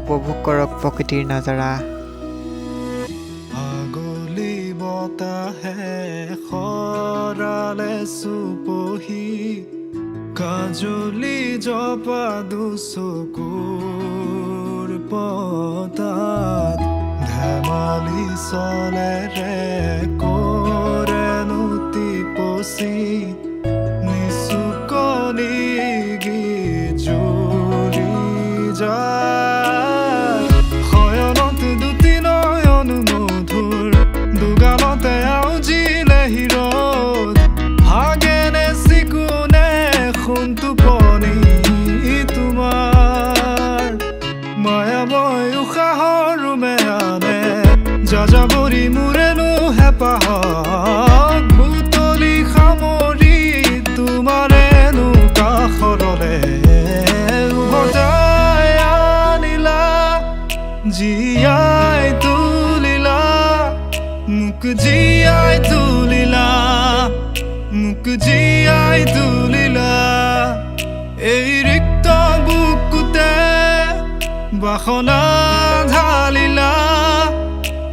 উপভোগ কৰক প্ৰকৃতিৰ নজাৰা। আগলি বতাহে খৰালে চুপহি কাজলি জপা দুচকুৰ পতাত ধেমালি চলেৰে কৰেনো টিপচি নিচুকনি গীজুৰি যায় শয়নত দুটি নয়ন মধুৰ দুগালতে আউজিলে হিৰদ হাগেনে চিকুনে সোণ টোপনি তোমাৰ মায়াময় উশাহৰ মেয়ানে যাযাবৰী মোৰেনো হেঁপাহক বুটলি সামৰি তোমাৰেনো কাষৰলে উভতাই আনিলা জীয়াই তুলিলা মোক জীয়াই তুলিলা মোক জীয়াই তুলিলা এই ৰিক্ত বুকুতে বাসনা ঢালিলা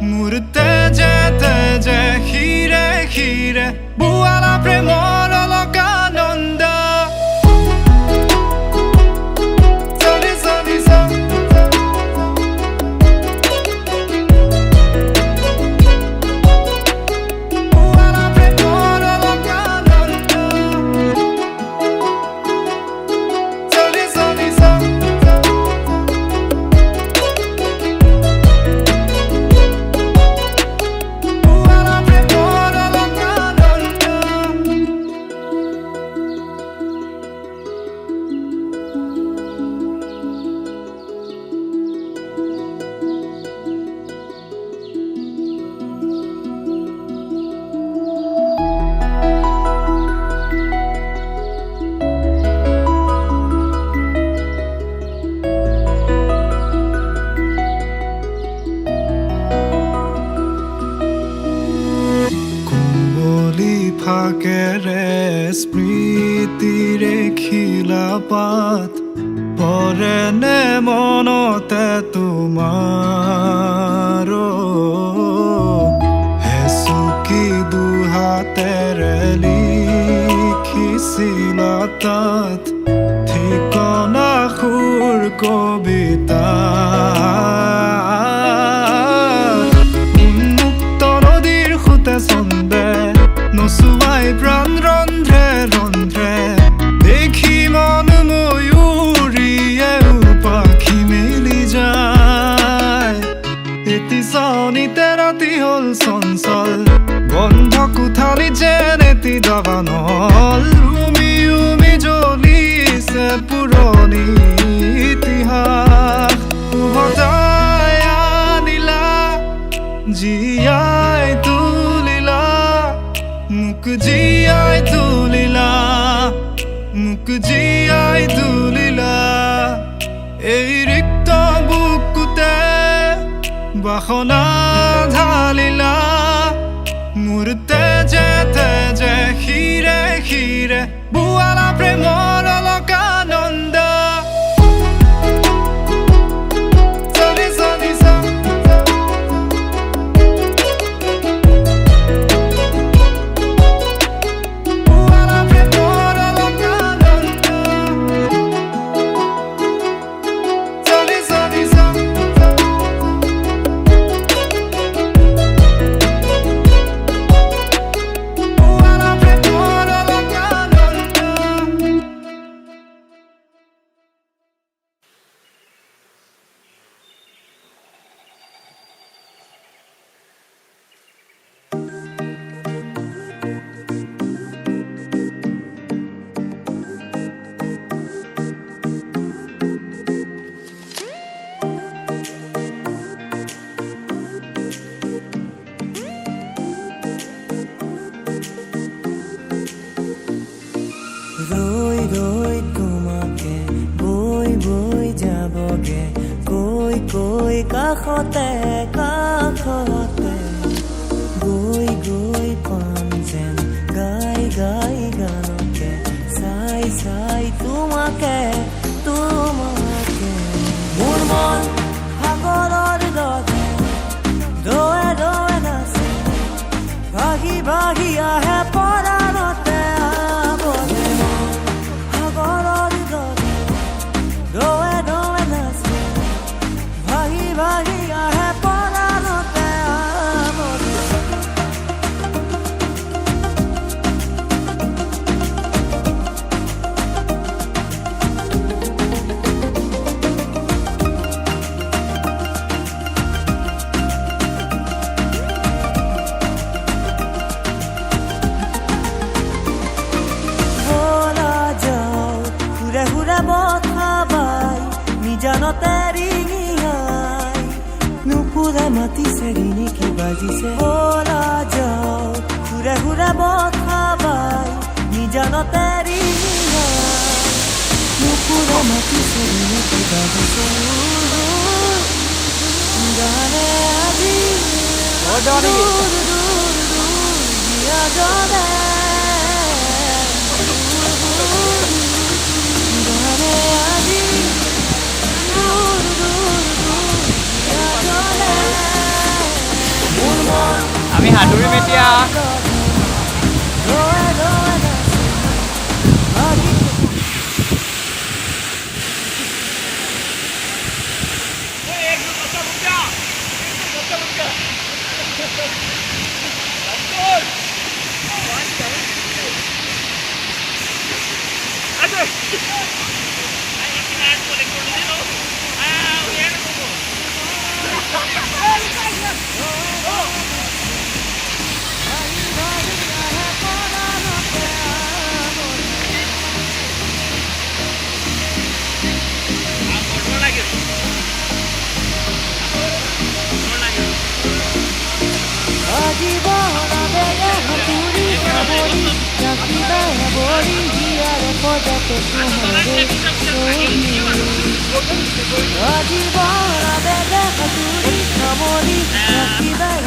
মোৰ তেজে তেজে শিৰে শিৰে বোৱালা প্ৰেমৰ অলকানন্দ ফাকেৰে স্মৃতিৰে খিলা পাত পৰেনে মনতে তোমাৰ হেচুকি দুহাতেৰে লিখিছিলা তাত ঠিকনা সুৰ কবিতা উন্মুক্ত নদীৰ সুতে চন্দে নচুৱাই প্ৰাণ ৰন্ধ্ৰে ৰন্ধ্ৰে দেখি মন ময়ূৰীয়ে পাখি মেলি যায় এটি চাউনিতে ৰাতি হ'ল চঞ্চল বন্ধ কোঠালি যেন এটি দাবানল উমি উমি জ্বলিছে পুৰণি ইতিহাস উভতাই আনিলা জীয়াই তুলিলা মোক জীয়াই তুলিলা মোক জীয়াই তুলিলা এই ৰিক্ত বুকুতে বাসনা ঢালিলা মোৰ তেজে তেজে শিৰে শিৰে বোৱালা প্ৰেমৰ অলকানন্দ কাষতে কাষতে গৈ গৈ পাম যেন গাই গাই গানকে চাই চাই তোমাকে তোমাকে মোৰ মন নুপুৰে মাতিছে ৰিণি কি বাজিছে বলা যাও ঘুৰে ঘুৰে বথা বাই নিজানতে ৰিণি নুপুৰে মাতিছে ৰিণি কি বাজিছে গানে আজি দূৰ দূৰ দূৰ দিয়া যাবে গানে আজি দূৰ দূৰ দূৰ দিয়া যাবে মোৰ মন আমি সাঁতুৰিম এতিয়া ৰৈ ৰৈ লাগি জীৱন বেগে হাতুৰি যাবৰি ৰাখিবা বৰি হিয়াৰে পদতে তোমাৰে জীৱন বেগে হাতুৰি যাবৰি ৰাখিবা